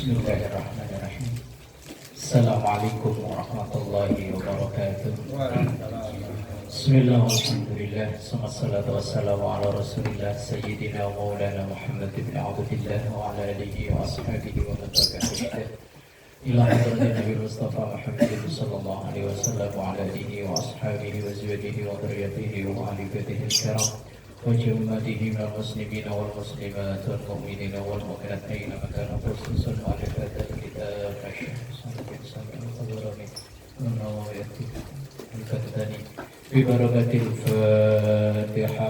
Bismillahirrahmanirrahim. Assalamualaikum warahmatullahi wabarakatuh. Bismillah, alhamdulillah, wassalatu wassalamu ala rasulillah Sayyidina wa maulana Muhammad ibn Abdillah wa ala alihi wa ashabihi wa man tabi'ahum ila hadratin Nabi Mustafa Muhammad sallallahu alaihi wasallam wa ala alihi wa ashabihi wa zawjihi wa dhurriyyatihi wa ahli baitihi al-kiram wa jummatihi minal muslimina wal muslimat wal mu'minina wal mu'minat aina makana khususan wa ala batil kitab ببركة الفاتحة.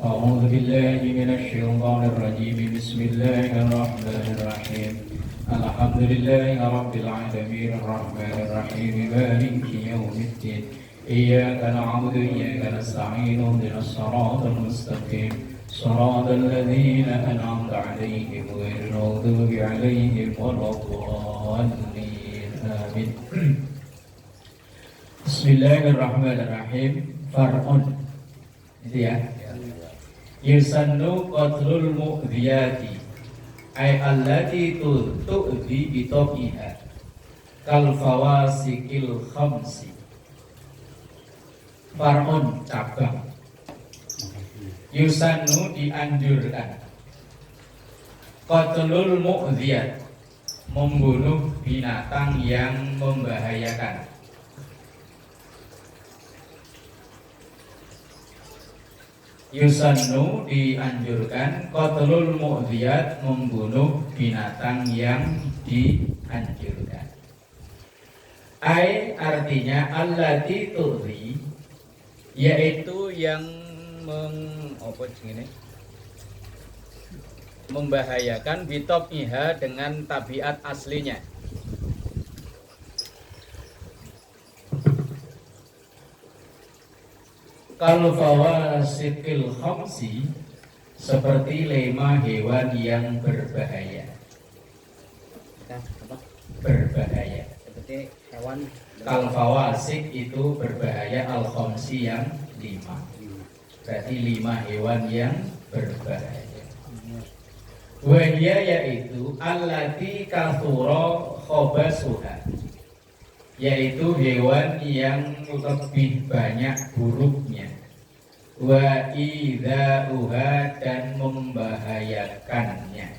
أعوذ بالله من الشيطان الرجيم. بسم الله الرحمن الرحيم. الحمد لله رب العالمين الرحمن الرحيم مالك يوم الدين. إياك نعبد وإياك نستعين اهدنا الصراط المستقيم صراط الذين أنعمت عليهم غير المغضوب عليهم ولا الضالين آمين. Bismillahirrahmanirrahim. Far'un. Itu ya. Yusannu qatlul mu'dhiyati ay allati tu'dhi bi tabiha kal fawasikil khamsi. Far'un cabang. Yusannu dianjurkan. Qatlul mu'dhiyat membunuh binatang yang membahayakan. Yusannu dianjurkan, qatlul mu'dhiyat membunuh binatang yang dianjurkan. Ai artinya allati tu'dhi, yaitu yang membahayakan bitabiha dengan tabiat aslinya. Kalau fawasikil khamsi seperti 5 hewan yang berbahaya. Berbahaya. Seperti hewan. Kalau fawasik itu berbahaya, al khamsi yang 5. Berarti 5 hewan yang berbahaya. Wahia yaitu allati kathura khobasuha, yaitu hewan yang lebih banyak buruknya, wa idza'uha dan membahayakannya.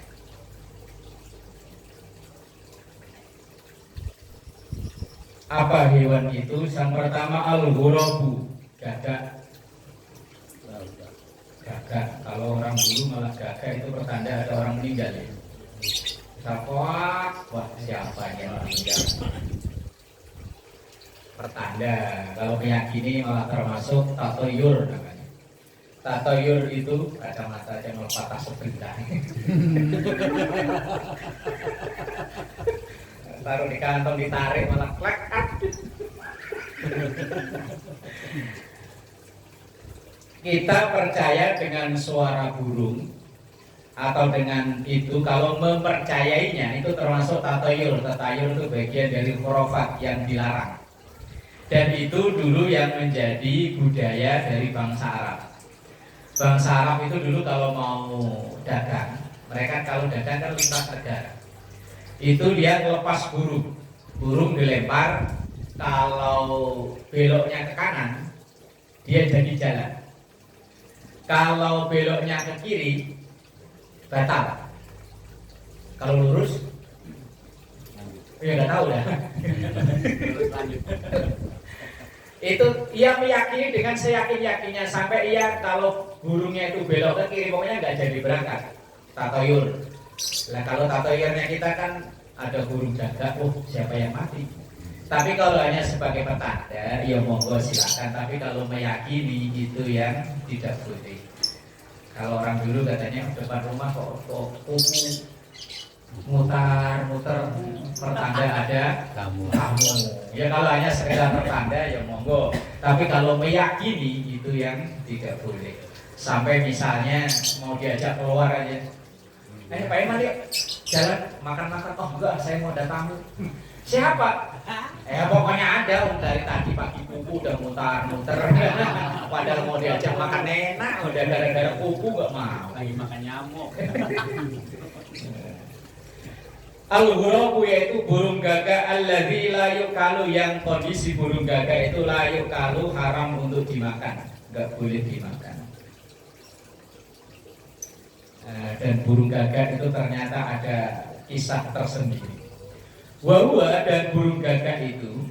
Apa hewan itu? Yang pertama al-ghurabu, gagak. Gagak, kalau orang dulu malah gagak itu pertanda ada orang meninggal ya. Wah, siapa yang meninggal? Pertanda. Kalau meyakini malah termasuk tatoyur namanya. Tatoyur itu kacamata yang patah sebelah. Taruh di kantong, ditarik malah klek. Kita percaya dengan suara burung atau dengan itu, kalau mempercayainya itu termasuk tatoyur. Tatoyur itu bagian dari khurafat yang dilarang. Dan itu dulu yang menjadi budaya dari bangsa Arab. Bangsa Arab itu dulu kalau mau dagang, mereka kalau dagang kan lintas negara. Itu dia lepas burung. Burung dilempar, kalau beloknya ke kanan, dia jadi jalan. Kalau beloknya ke kiri, batal. Kalau lurus, ya nggak tahu dah. Itu ia meyakini dengan seyakin-yakinnya sampai ia kalau burungnya itu belok ke kiri pokoknya nggak jadi berangkat. Tatoyur. Nah kalau tatoyurnya kita kan ada burung gagak, siapa yang mati? Tapi kalau hanya sebagai petanda, ya monggo silakan. Tapi kalau meyakini itu yang tidak boleh. Kalau orang dulu katanya depan rumah kok kuku mutar-mutar pertanda ada kamu. Ya kalau hanya sekedar pertanda ya monggo. Tapi kalau meyakini itu yang tidak boleh. Sampai misalnya mau diajak keluar aja. Pak Iman yuk jalan makan-makan. Oh enggak, saya mau ada tamu. Siapa? Pokoknya ada dari tadi pagi kuku udah mutar-mutar. Padahal mau diajak makan enak, udah gara-gara kuku gak mau. Lagi makan nyamuk. Al-ghurabu yaitu burung gagak alladzi la yukalu, yang kondisi burung gagak itu la yukalu, haram untuk dimakan, enggak boleh dimakan. Dan burung gagak itu ternyata ada kisah tersendiri. Wa dan burung gagak itu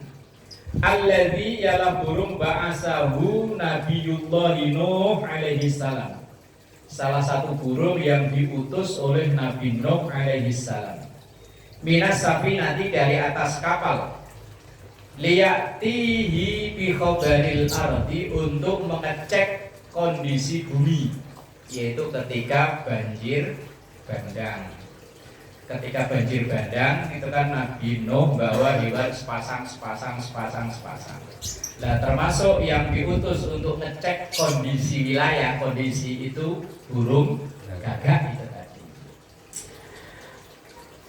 alladzi ialah burung ba'asahu Nabiyullahi Nuh alaihi salam. Salah satu burung yang diutus oleh Nabi Nuh alaihi salam. Minas safinati, dari atas kapal, liyatihi bi khabaril ardi, untuk mengecek kondisi bumi, yaitu ketika banjir bandang. Ketika banjir bandang itu kan Nabi Nuh bawa hewan sepasang. Nah, termasuk yang diutus untuk ngecek kondisi wilayah, kondisi itu burung gagak itu tadi.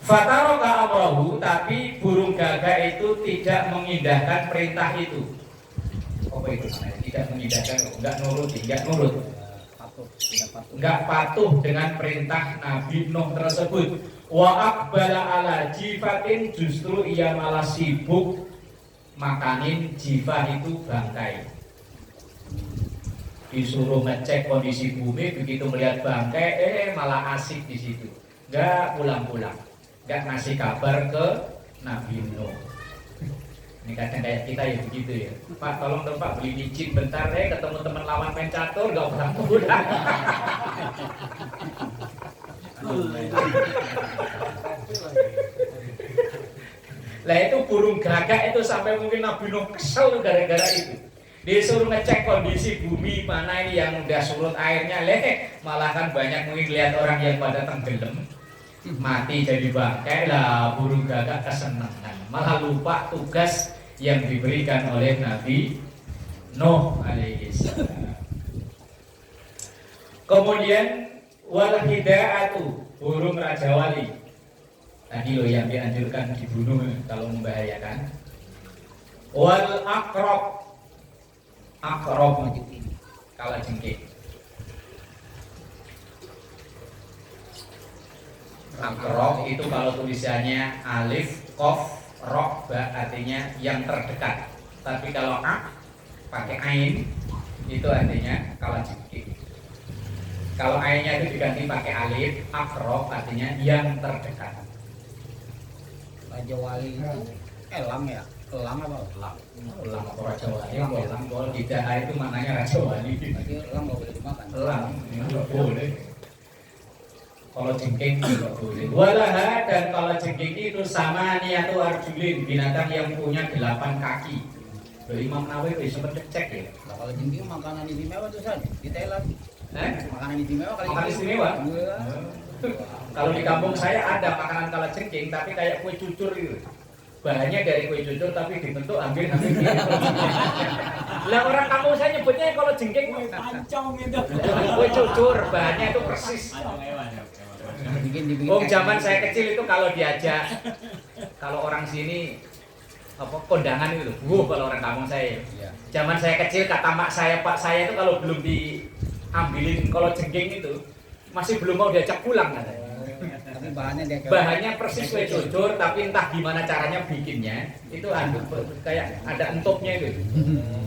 Fataroka amrohu, tapi burung gagak itu tidak mengindahkan perintah itu. Apa itu namanya? Tidak mengindahkan, enggak nurut, enggak patuh dengan perintah Nabi Nuh tersebut. Wa aqbala ala jifatin, justru ia malah sibuk makanin jifah, itu bangkai. Disuruh ngecek kondisi bumi, begitu melihat bangkai, malah asik di situ. Enggak pulang-pulang, enggak ngasih kabar ke Nabi Nuh. Ini kadang kayak kita ya begitu ya. Pak, tolong dong Pak, beli micin bentar deh, ketemu teman lawan main catur, enggak pulang-pulang. Lah itu burung gagak itu sampai mungkin Nabi Nuh kesel gara-gara itu. Disuruh ngecek kondisi bumi mana ini yang udah surut airnya, malah kan banyak mungkin lihat orang yang pada tenggelam, mati jadi bangkai. Lah burung gagak kesenangan, malah lupa tugas yang diberikan oleh Nabi Nuh alaihi salam. Kemudian wal hidaatu, burung raja wali. Tadi loh yang dianjurkan dibunuh kalau membahayakan. Wal akrab, kalajengking. Akrab itu kalau tulisannya alif, qaf, ra, ba, artinya yang terdekat. Tapi kalau pakai ain, itu artinya kalajengking. Kalau ainnya itu diganti pakai alif, akrab artinya yang terdekat. Raja Wali itu elang ya? Elang apa? Elang apa Raja Wali? Elang kalau tidak itu maknanya Raja Wali. Jadi elang nggak boleh dimakan. Elang nggak boleh. Kalau jengking nggak boleh. Walaha, dan kalau jengking itu sama niatu arjulin, binatang yang punya 8 kaki. Imam Nawawi sempat cek ya. Nah, kalau jengking makanan istimewa tuh saja di Thailand. Makanan istimewa kali. Makanan istimewa. Kalau di kampung saya ada makanan kalajengking, tapi kayak kue cucur itu. Bahannya dari kue cucur tapi dibentuk hampir gitu. Lah orang kampung saya nyebutnya kalau jengking kue pancong itu. Kue cucur, bahannya itu persis. Oh, zaman saya kecil itu kalau diajak, kalau orang sini apa kondangan itu, kalau orang kampung saya. Zaman saya kecil kata mak saya, pak saya itu kalau belum diambilin kalau jengking itu masih belum mau diajak pulang katanya. Tapi bahannya persis kue cucur, tapi entah gimana caranya bikinnya itu kayak ada entopnya itu.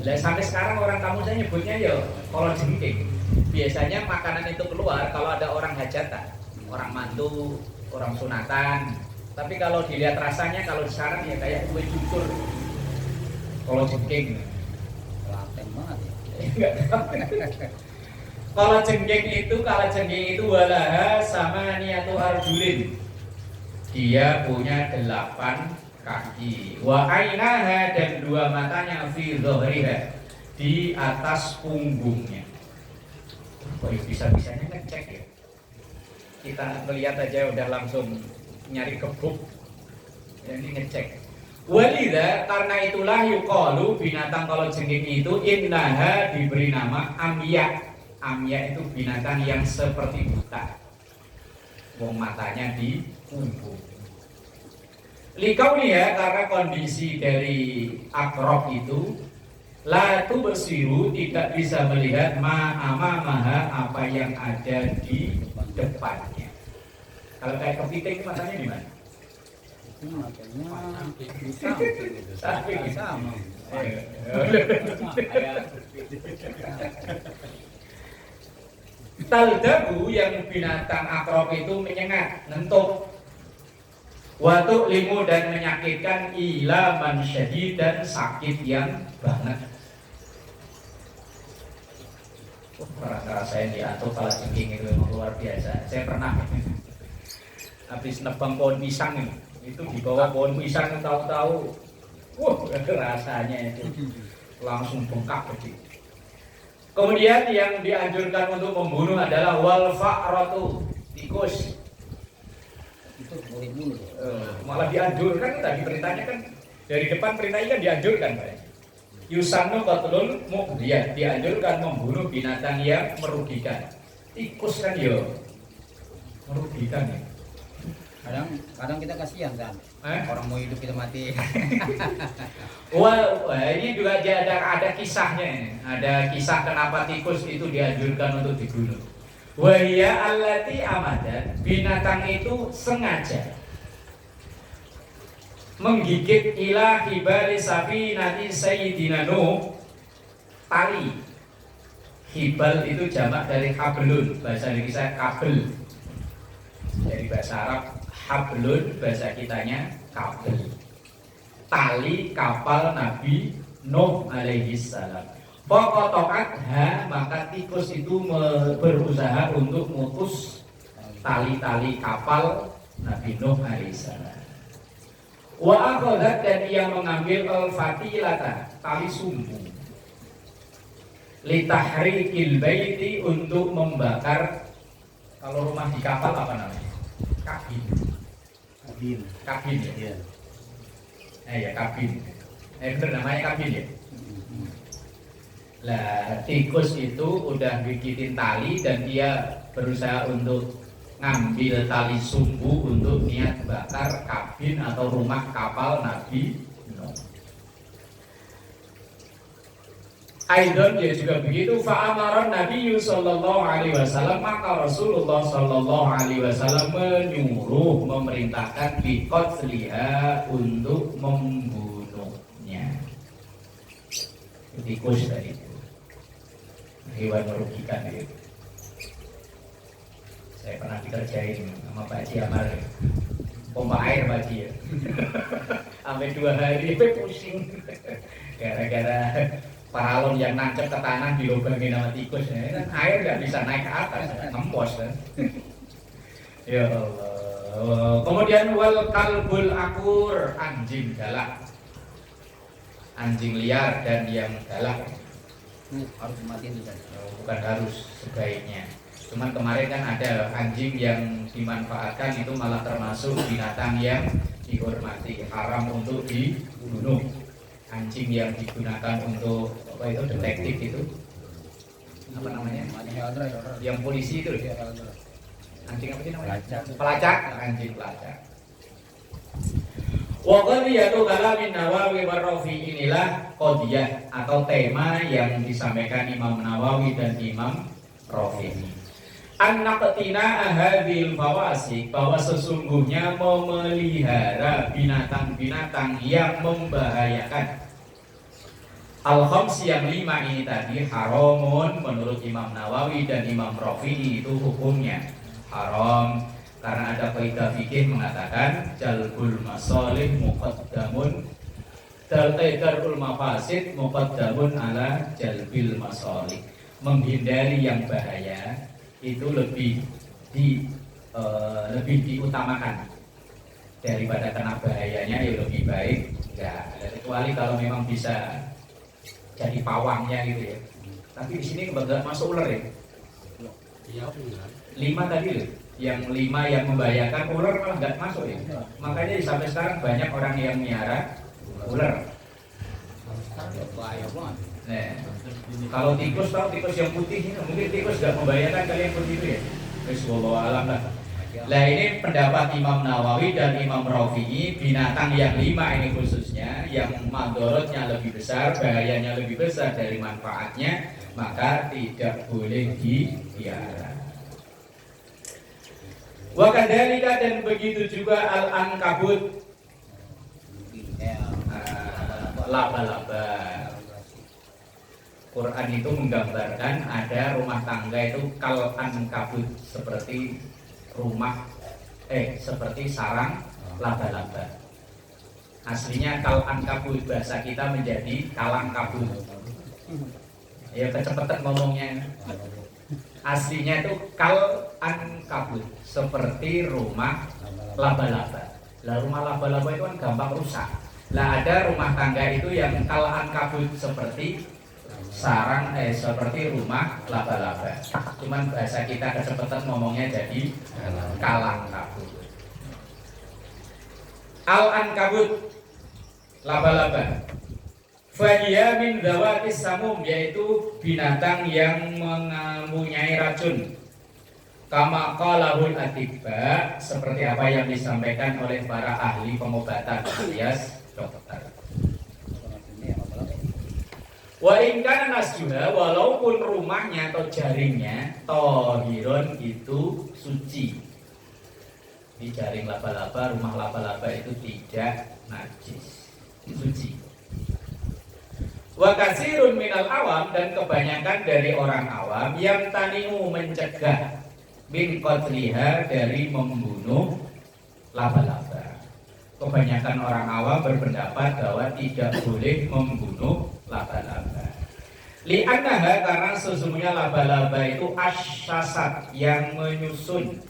Lah sampai sekarang orang kampung saya nyebutnya ya kalau jengking. Biasanya makanan itu keluar kalau ada orang hajatan, orang mantu, orang sunatan. Tapi kalau dilihat rasanya kalau sekarang ya kayak kue cucur. Kalau jengking laten banget ya. Kalau jengking itu walaha sama niatu arjulin. Dia punya 8 kaki. Wa ainaha, dan 2 matanya fi dhahriha, di atas punggungnya. Kok bisa-bisanya ngecek ya? Kita melihat aja udah langsung nyari kebuk. Jadi ngecek. Walidha, karena itulah yuqalu, binatang kalau jengking itu innaha diberi nama amya. Amya itu binatang yang seperti buta, wong matanya di punggung. Likau ya, karena kondisi dari akrab itu la tu bersiru, tidak bisa melihat ma'amamaha, apa yang ada di depannya. Kalau kayak kepiting matanya di mana? Makanya di samping itu. Samping. Sama. Taldabu yang binatang akrab itu menyengat, nentuk. Watu limu dan menyakitkan ila man syadid dan sakit yang banget. Rasain diatur kepala jengking itu memang luar biasa. Saya pernah habis nebang pohon pisang itu di bawah pohon pisang tahu-tahu, rasanya itu langsung bengkak begitu. Kemudian yang dianjurkan untuk membunuh adalah wal fa'ratu, tikus. Itu boleh bunuh. Malah dianjurkan tadi perintahnya kan dari depan perintahnya kan dianjurkan Pak. Yusannu qatlul mu'diyah, dianjurkan membunuh binatang yang merugikan. Tikus kan ya merugikan ya. Kadang kita kasihan kan. Orang mau hidup kita mati. Wah, ini juga ada kisahnya ini. Ada kisah kenapa tikus itu dianjurkan untuk dibunuh. Wahia allati amadat, binatang itu sengaja menggigit ila hibari safinati sayyidina Nuh, tali. Hibal itu jamak dari hablun, bahasa Indonesia kabel. Dari bahasa Arab hablun, bahasa kitanya kabel. Tali kapal Nabi Nuh alaihi salam. Pokotokat maka tikus itu berusaha untuk memutus tali-tali kapal Nabi Nuh alaihi salam. Wa akhadat, dan ia mengambil al-fatilata, tali sumbu. Litahrikil baiti, untuk membakar. Kalau rumah di kapal apa namanya? Kabin ya. Ya kabin. Bener namanya kabin ya. Lah tikus itu udah bikin tali dan dia berusaha untuk ngambil tali sumbu untuk niat bakar kabin atau rumah kapal Nabi Nuh. Aidon dia juga begitu. Fa'amaran Nabi sallallahu alaihi wasallam, maka Rasulullah sallallahu alaihi wasallam menyuruh, memerintahkan biqatliha, untuk membunuhnya. Tikus tadi itu hewan merugikan itu. Saya pernah dikerjain sama Pak Haji Amar, pompa air Pak Haji ya. Sampai 2 hari pusing gara-gara paralon yang nancep ke tanah dilubangin sama tikus ya. Kan air nggak bisa naik ke atas, ngempos kan. Ya Allah. Kemudian wal kalbul akur, anjing galak, anjing liar dan yang galak. Harus dimatiin juga. Bukan harus, sebaiknya. Cuman kemarin kan ada anjing yang dimanfaatkan, itu malah termasuk binatang yang dihormati, haram untuk dibunuh. Anjing yang digunakan untuk apa itu, detektif itu apa namanya? Yang polisi itu ya. Anjing apa sih namanya? Pelacak, anjing pelacak. Wa qadiyatu kalamin Nawawi warrafi, inilah qadiyah atau tema yang disampaikan Imam Nawawi dan Imam Rafi'i. An-naqtina hadhil fawasik, bahwa sesungguhnya memelihara binatang-binatang yang membahayakan. Al-khams yang 5 ini tadi haramun menurut Imam Nawawi dan Imam Rafi'i, itu hukumnya haram karena ada kaidah fikih mengatakan jalbul masalih muqaddamun darul mafasid muqaddamun ala jalbil masalih. Menghindari yang bahaya itu lebih diutamakan daripada kena bahayanya, ya lebih baik enggak, kecuali kalau memang bisa jadi pawangnya gitu ya. Tapi di sini enggak masuk ular ya. Iya, 5 tadi loh. Yang 5 yang membahayakan, ular malah enggak masuk ya. Makanya sampai sekarang banyak orang yang miara ular. Bahaya banget. Nah, kalau tikus, tahu tikus yang putih, mungkin tikus nggak membahayakan kalian putih itu ya. Wallahu alam lah. Nah ini pendapat Imam Nawawi dan Imam Rafi'i, binatang yang 5 ini khususnya yang mandorotnya lebih besar, bahayanya lebih besar dari manfaatnya, maka tidak boleh dipiara. Wa kadzalika, dan begitu juga al-ankabut, laba-laba. Quran itu menggambarkan ada rumah tangga itu kal ankabut, seperti seperti sarang laba-laba. Aslinya kal ankabut, bahasa kita menjadi kalang kabut. Ya kecepatan ngomongnya. Aslinya itu kal ankabut, seperti rumah laba-laba. Lah rumah laba-laba itu kan gampang rusak. Lah ada rumah tangga itu yang kal ankabut, seperti sarang seperti rumah laba-laba. Cuman bahasa kita kecepatan ngomongnya jadi kalang kabut. Al ankabut, laba-laba. Fahiya min dzawatis samum, yaitu binatang yang mempunyai racun. Kama qalahul atibba, seperti apa yang disampaikan oleh para ahli pengobatan alias dokter. Wa in kana nasjuha, walaupun rumahnya atau jaringnya tohirun, itu suci. Di jaring laba-laba, rumah laba-laba itu tidak najis, suci. Wa kasirun minal awam, dan kebanyakan dari orang awam yang tanimu mencegah min qatliha, dari membunuh laba-laba. Kebanyakan orang awam berpendapat bahwa tidak boleh membunuh laba-laba. Li'annaha, karena sesungguhnya laba-laba itu asyasat, yang menyusun,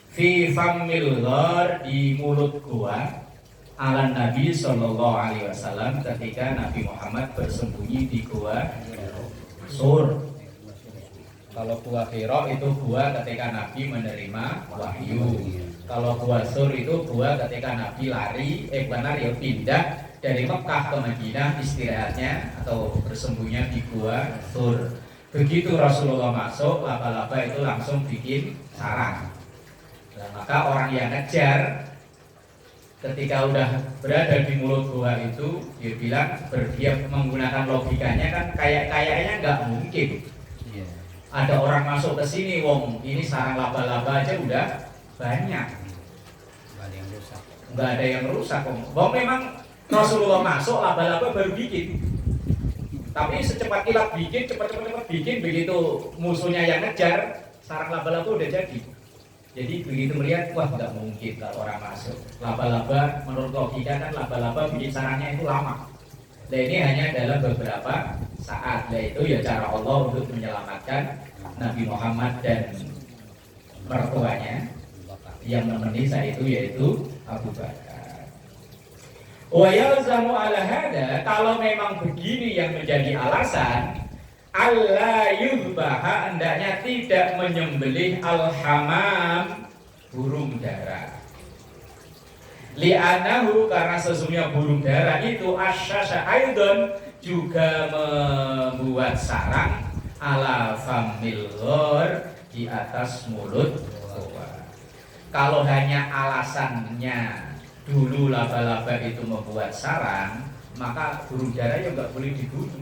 fi famil ghar, di mulut gua, ala Nabi Sallallahu Alaihi Wasallam, ketika Nabi Muhammad bersembunyi di gua Sur. Kalau gua Hira itu gua ketika Nabi menerima wahyu. Kalau gua Sur itu gua ketika Nabi pindah dari Mekah ke Madinah, istirahatnya atau bersembunyinya di gua Sur. Begitu Rasulullah masuk, laba-laba itu langsung bikin sarang. Nah, maka orang yang ngejar ketika udah berada di mulut gua itu, dia bilang, dia menggunakan logikanya kan, kayaknya nggak mungkin. Ada orang masuk ke sini, wong ini sarang laba-laba aja udah banyak, nggak ada yang rusak. Wong memang Rasulullah masuk, laba-laba baru bikin. Tapi secepat kilat bikin, cepat bikin, begitu musuhnya yang ngejar, sarang laba-laba udah jadi. Jadi begitu melihat, wah nggak mungkin kalau orang masuk. Laba-laba, menurut logika kan laba-laba bikin sarangnya itu lama. Nah ini hanya dalam beberapa saat. Nah itu ya cara Allah untuk menyelamatkan Nabi Muhammad dan mertuanya yang menemani saat itu, yaitu Abu Bakar. Wa yalzamu ala hada, kalau memang begini yang menjadi alasan, Allah yuzbaha, hendaknya tidak menyembelih al-hamam, burung dara. Li'anahu, karena sesungguhnya burung dara itu asyasha aidon, juga membuat sarang ala famil ghor, di atas mulut goa. Kalau hanya alasannya dulu laba-laba itu membuat sarang, maka burung dara ya nggak boleh dibunuh.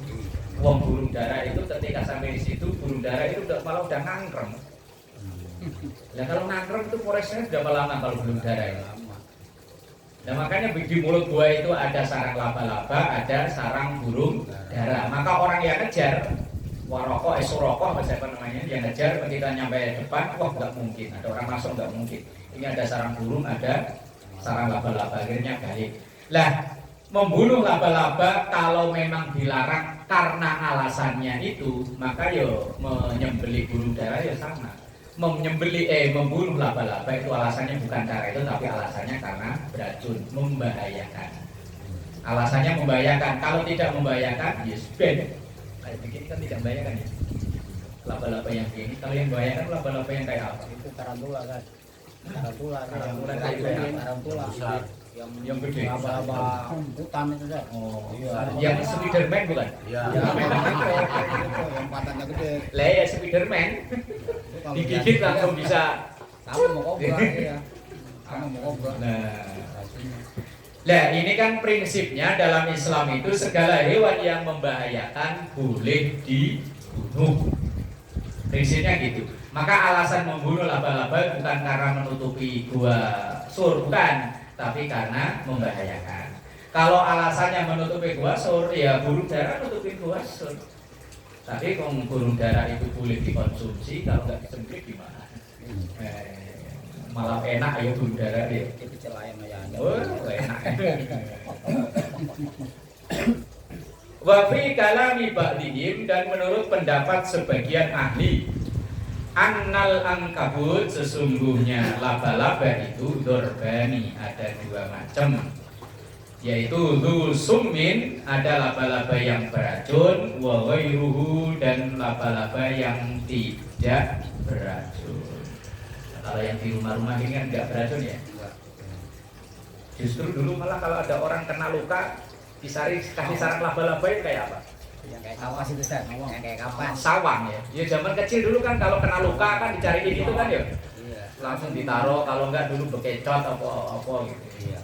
Wong burung dara itu ketika sampai di situ, burung dara itu malah udah nangkrem. Nah kalau nangkrem itu prosesnya sudah lama kalau burung dara itu. Nah makanya di mulut gua itu ada sarang laba-laba, ada sarang burung dara. Maka orang yang ngejar, waroko, suroko, apa siapa namanya, yang ngejar ketika nyampe depan, wah nggak mungkin, ada orang masuk nggak mungkin. Ini ada sarang burung, ada sarang laba-laba, akhirnya balik. Lah membunuh laba-laba kalau memang dilarang karena alasannya itu, maka yo menyembelih burung dara ya sama. Membunuh laba-laba itu alasannya bukan cara itu, tapi alasannya karena beracun, membahayakan. Alasannya membahayakan. Kalau tidak membahayakan, yes ben. Kayak begini kan tidak membahayakan ya. Laba-laba yang begini, kalau yang membahayakan laba-laba yang kayak apa? Itu tarantula kan. Tarantula yang gede, laba-laba hutan itu deh. Oh iya. Yang Spiderman bukan? Iya. Yang patahnya gede. Lah ya Spiderman digigit langsung bisa. Kamu mau kobra ya. Kamu mau kobra. Nah ini kan prinsipnya dalam Islam itu segala hewan yang membahayakan boleh dibunuh. Prinsipnya gitu. Maka alasan membunuh laba-laba bukan karena menutupi gua sur, bukan, tapi karena membahayakan. Kalau alasannya menutupi gua sur, ya burung dara nutupi gua sur. Tapi kalau burung dara itu boleh dikonsumsi, kalau nggak disembelih gimana? Malah enak ya burung dara dia. Itu celayan ya. Oh, enak. Wafi kalami ba'dihim, dan menurut pendapat sebagian ahli, annal angkabut, sesungguhnya laba-laba itu dorbani, ada dua macam, yaitu dzul summin, ada laba-laba yang beracun, wa ghairuhu, dan laba-laba yang tidak beracun. Kalau yang di rumah-rumah ini kan nggak beracun ya. Justru dulu malah kalau ada orang kena luka kasih sarang laba-laba itu kayak apa? Yang kayak kapas itu San, yang kayak kapas. Sawang ya. Ya zaman kecil dulu kan kalau kena luka kan dicariin itu kan ya. Iya. Langsung ditaruh, kalau enggak dulu bekecot apa gitu. Iya.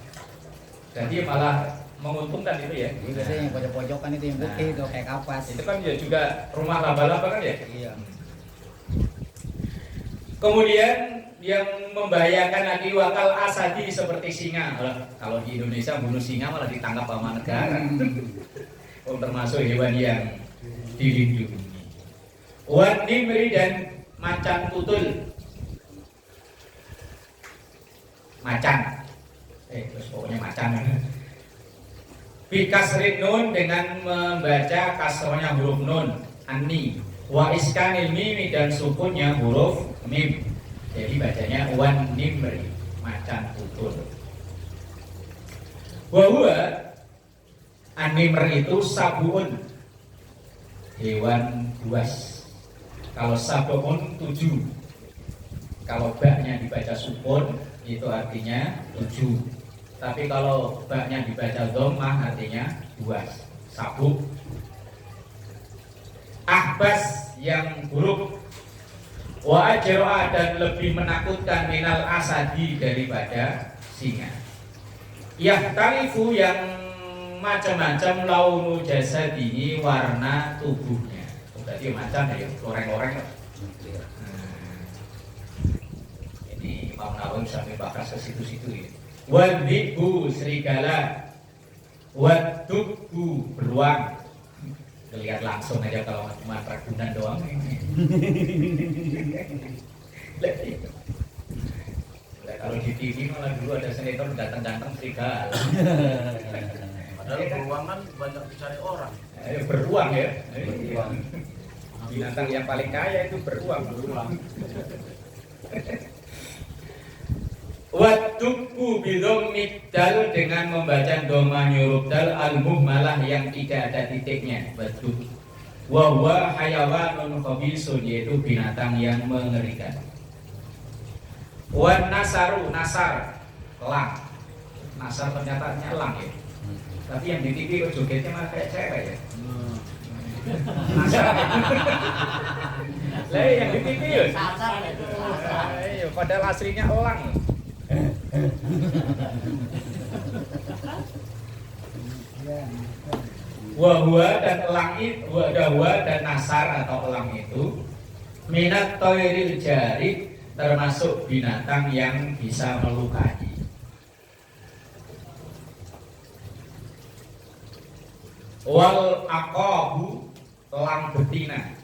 Jadi malah menguntungkan itu ya. Ini biasanya yang pojok-pojok kan itu yang putih itu kayak kapas. Itu kan ya juga rumah laba-laba kan ya. Iya. Kemudian yang membahayakan lagi wakal asadi seperti singa. Kalau di Indonesia bunuh singa malah ditangkap sama negara. Termasuk hewan yang dilindungi. Wan nimri, dan macan tutul. Macan. Terus pokoknya macan. Bikasrin nun, dengan membaca kasrohnya huruf nun, ani. Wa iskanil mimi, dan sukunnya huruf mim. Jadi bacanya wan nimri, macan tutul. Bahwa animer itu sabun, hewan buas. Kalau sabun 7. Kalau baknya dibaca sukun itu artinya 7. Tapi kalau baknya dibaca dhammah artinya buas, sabuk. Ahbas, yang buruk. Wa ajro'a, dan lebih menakutkan minal asadi, daripada singa. Yahtalifu, yang macam-macam launu jasadihi, warna tubuhnya. Berarti macam ya, goreng-goreng. Ini Imam Nawawi sampai bahas ke situ-situ ya. Wadhibu, serigala. Waddubu, beruang. Lihat langsung aja kalau cuma ragunan doang. Kalau di TV malah dulu ada sinetron ganteng-ganteng serigala. Padahal beruang kan banyak dicari orang. Beruang ya. Beruang. Binatang yang paling kaya itu beruang. Waddubu bidhammid dal, dengan membaca dhamma huruf dal al-muhmalah, yang tidak ada titiknya. Waddub. Wa huwa hayawanun khabisun, yaitu binatang yang mengerikan. Wan nasaru, nasar, elang. Nasar ternyata elang ya. Tapi yang di TV jogetnya malah kayak cewek ya. Nasar. Lah yang di TV ya. Padahal aslinya elang. Wahwa, dan elang itu, wahwa dan nasar atau elang itu minat toiril jarik, termasuk binatang yang bisa melukai. Wal aqabu, elang betina.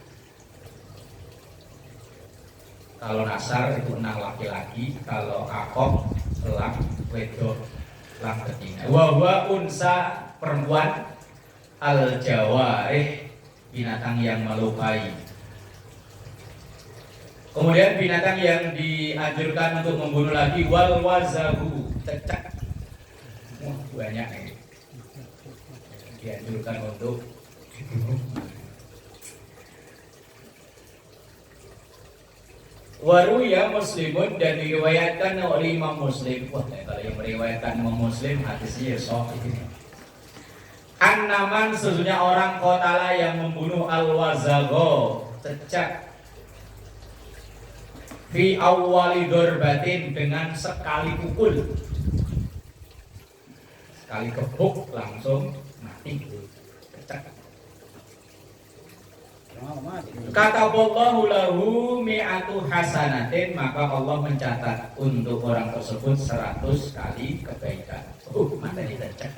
Kalau nasar itu elang laki-laki, kalau aqab elang wedok, elang betina. Wa unsa, perempuan. Al jawarih, binatang yang melukai. Kemudian binatang yang dianjurkan untuk membunuh lagi, wal wazahu, cecak. Banyak ini dianjurkan untuk dibunuh. Waruya Muslimun, dan diriwayatkan oleh Imam Muslim. Wah, kalau yang meriwayatkan Imam Muslim hadisnya sahih ini. An-naman, sesungguhnya orang kotala yang membunuh al-wazago, cecak, fi awwali dorbatin, dengan sekali pukul, sekali gebuk langsung mati, cecak. Kata Allah lahu mi'atu hasanatin, maka Allah mencatat untuk orang tersebut 100 kali kebaikan. Matanya cecek.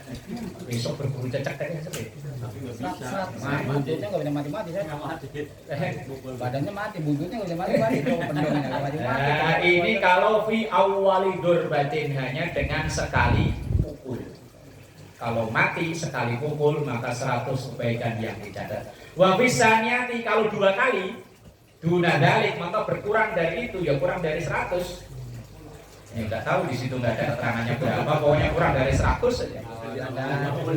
Besok berburu cecek tadi seperti. Buntutnya nggak bisa mati-mati saya. Badannya mati, buntutnya nggak bisa mati-mati. Nah, ini kalau fi awwali durbatin, hanya dengan sekali pukul. Kalau mati sekali pukul maka 100 kebaikan yang dicatat. Wa bisaniati, kalau 2 kali dunadalik maka berkurang dari itu, ya kurang dari 100. Ya enggak tahu di situ enggak ada keterangannya berapa, pokoknya kurang dari 100 saja.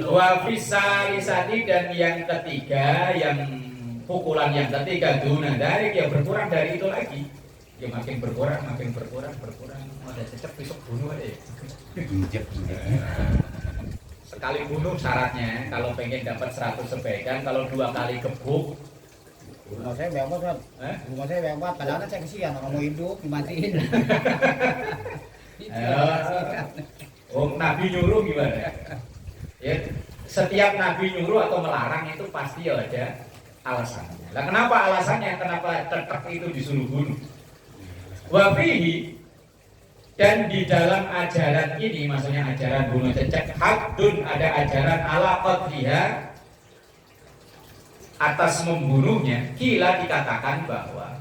Wa bisalisati, dan yang ketiga, yang pukulan yang ketiga dunadalik, ya berkurang dari itu lagi. Ya makin berkurang. Ada cecep besok bunuh aja. Sekali bunuh syaratnya kalau pengen dapat 100 kebaikan, kalau 2 kali gebuk. Rumah saya bebas kan? Rumah saya bebas, kadang-kadang saya kesian orang mau hidup dimatiin. Nabi nyuruh gimana? Ya, setiap Nabi nyuruh atau melarang itu pasti ada alasannya. Nah, kenapa alasannya? Kenapa tetap itu disuruh bunuh? Wafihi, dan di dalam ajaran ini, maksudnya ajaran bunuh cecek, haddun, ada ajaran ala qadriha, atas membunuhnya. Kila dikatakan bahwa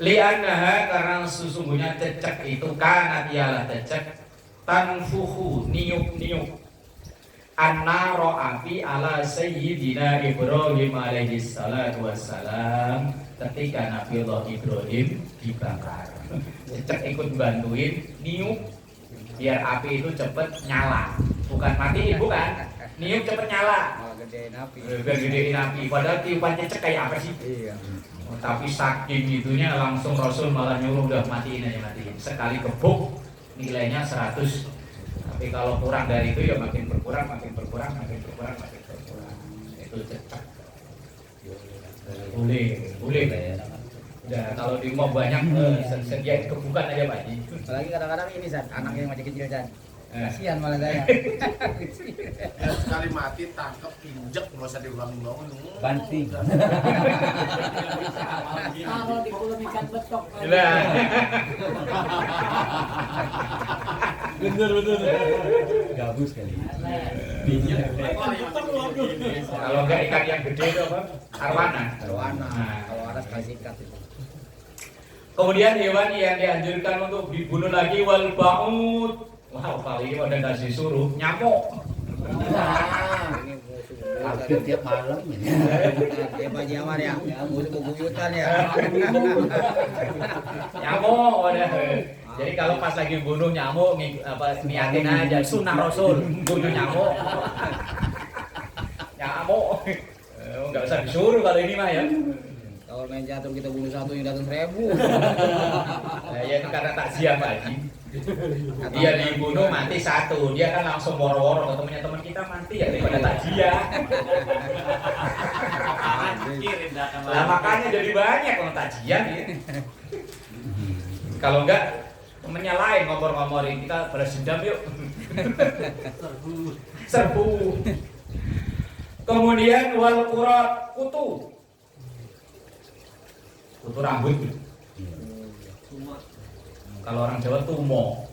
li'annaha, karena sesungguhnya cecek itu kana tiala cecek tanfuhu, niup annaro api ala sayyidina Ibrahim alaihi salatu wassalam, ketika Nabi Allah Ibrahim dibakar. Cecek ikut bantuin niup biar api itu cepet nyala, bukan matiin, bukan niup cepet nyala, biar gedein api. Padahal tiupan cecek kayak apa sih? Iya. Tapi saking itunya langsung Rasul malah nyuruh udah matiin aja, matiin. Sekali gebuk nilainya 100. Tapi kalau kurang dari itu ya makin berkurang. Itu cecek. Boleh. Udah, kalau di rumah banyak sediain kebukan aja Pak Haji. Apalagi kadang-kadang ini San, anak yang masih kecil San. Kasihan malah saya. Sekali mati tangkap injek, nggak usah diulang-ulang. Banting. Kalau dikulum ikan betok. Bener. Gabus kali. Kalau enggak ikan yang gede itu apa? Arwana. Kalau ada sekali sikat itu. Kemudian hewan yang dianjurkan untuk dibunuh lagi wal ba'ud. Wow, kali ini ada kasih suruh nyamuk. Ini musuh. Hampir tiap malam ini. Ya Pak Jamar ya, musuh bubuyutan ya. Nyamuk ada. Jadi kalau pas lagi bunuh nyamuk, niatin aja sunnah Rasul bunuh nyamuk. Nyamuk. Enggak usah disuruh kalau ini mah ya. Kalau main catur kita bunuh satu yang datang 1000. Nah, ya itu karena takziah Pak Haji. Dia dibunuh mati 1, dia kan langsung woro-woro ke teman kita mati ya daripada takziah. Lah makanya jadi banyak orang takziah ya. Kalau enggak temennya lain ngomor-ngomorin, kita balas dendam yuk. Serbu. Kemudian wal qurat, kutu rambut. Kalau orang Jawa tumo.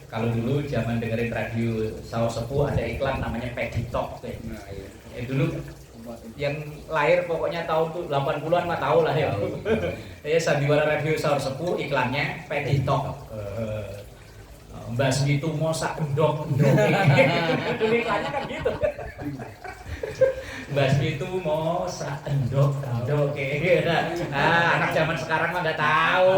Kalau dulu zaman dengerin radio Sawah Sepuh ada iklan namanya Peditok. Dulu yang lahir pokoknya tahun 80-an mah tahu lah ya. Ya sandiwara radio Sawah Sepuh iklannya Peditok. Mbasmi tumo sak endok. Dulu iklannya kan gitu. Basmi itu mau endok. Anak zaman sekarang mah nggak tahu.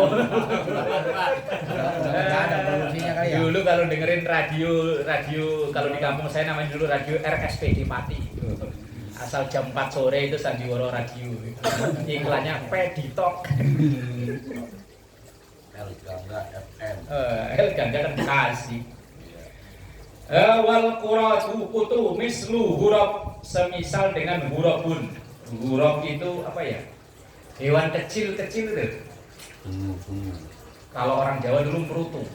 Dulu kalau dengerin radio kalau di kampung saya namanya dulu radio RSPD Pati. Asal jam 4 sore itu sandiwara radio. Iklannya Peditok. El Gangga FM. El Gangga kan kasih. Wal quratu kutu mislu hurab, semisal dengan hurabun. Hurab itu apa ya? Hewan kecil itu. Kalau orang Jawa dulu merutu.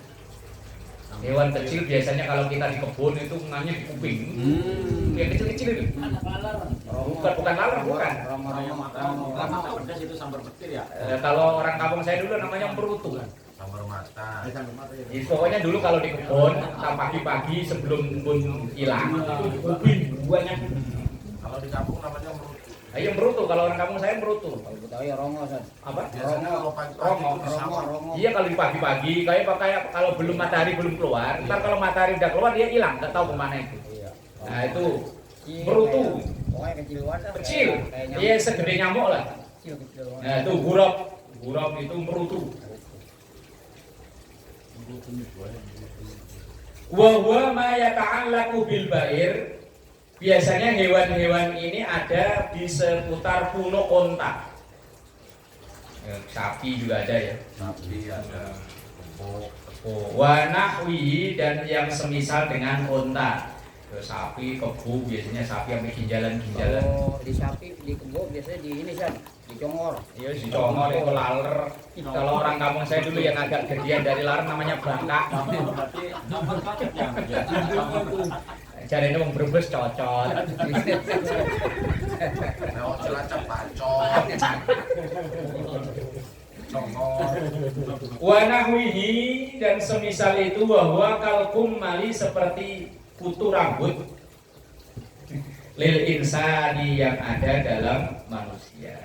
Hewan kecil biasanya kalau kita di kebun itu nganya di kuping. Yang kecil-kecil itu. Anak laler. Bukan laler, bukan. Rama pedas itu sambar petir ya. Kalau orang kampung saya dulu namanya merutu. Sambar mata. Jadi pokoknya dulu kalau di kebun, pagi-pagi sebelum kebun hilang, itu di kuping banyak. Kalau di kampung namanya merutu. Ayo merutu, kalau orang kampung saya merutu. Kalau kita ya rongo san. Apa? Biasanya kalau pagi-pagi itu di sawah. Iya kalau di pagi-pagi, kayak kalau belum matahari belum keluar, ntar kalau matahari udah keluar dia hilang, nggak tahu kemana itu. Iya. Nah itu merutu, Pokoknya kecil wadah. kecil, iya segede nyamuk lah. Kecil wadah. Nah itu gurap itu merutu. Wa ma yata'allaqu bil ba'ir. Biasanya hewan-hewan ini ada di seputar pulau onta. Sapi juga ada ya. Sapi ada. Kebo. Wa nahwi dan yang semisal dengan onta. Sapi, kebo, biasanya sapi yang ginjalan-ginjalan. Kalau di sapi di kebo biasanya di ini san, dicongor. Iya, si congol itu laler. Kalau orang kampung saya dulu yang agak gedean dari laler namanya bangka. Berarti nomor paket yang Cari ini Brebes cocot. Lewat Cilacap bacot. Congol. Wa nahwihi dan semisal itu bahwa kalkum mali seperti kutu rambut lil insani yang ada dalam manusia.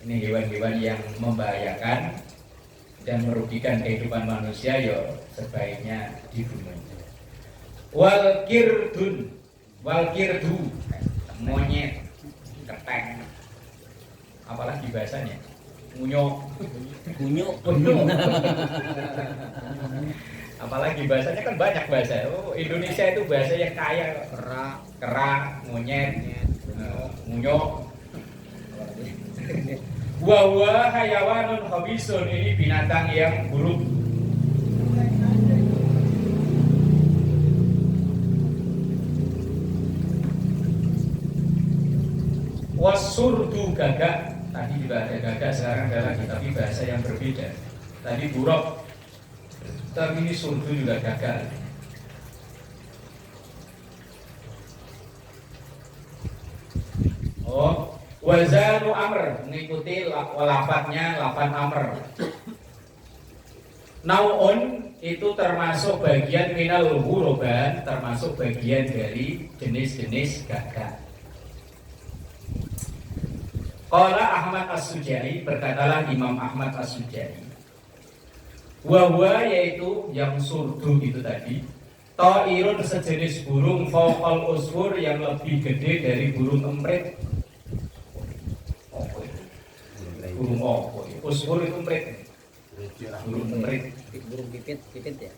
Ini hewan-hewan yang membahayakan dan merugikan kehidupan manusia, ya sebaiknya dibunuh. Wal kirdu monyet, keteng, apalagi bahasanya ngunyok, apalagi bahasanya kan banyak bahasa. Indonesia itu bahasa yang kaya, kera, monyet, ngunyok. Wa hayawanun khabisun, ini binatang yang buruk. Wasurdu gagak, tadi juga ada gagak, sekarang ada lagi tapi bahasa yang berbeda. Tadi buruk, tapi ini surdu juga gagak. Oh, wazanu amr, mengikuti lafadznya lafadz amr. Nau'un itu termasuk bagian minal huruban, termasuk bagian dari jenis-jenis gagak. Qala Ahmad As-Sujai, berkatalah Imam Ahmad As-Sujai, wahwa yaitu yang surdu itu tadi, ta'irun sejenis burung fawqal usfur yang lebih gede dari burung emprit. Burung apa? Usfur itu emprit. Burung emprit. burung pipit ya.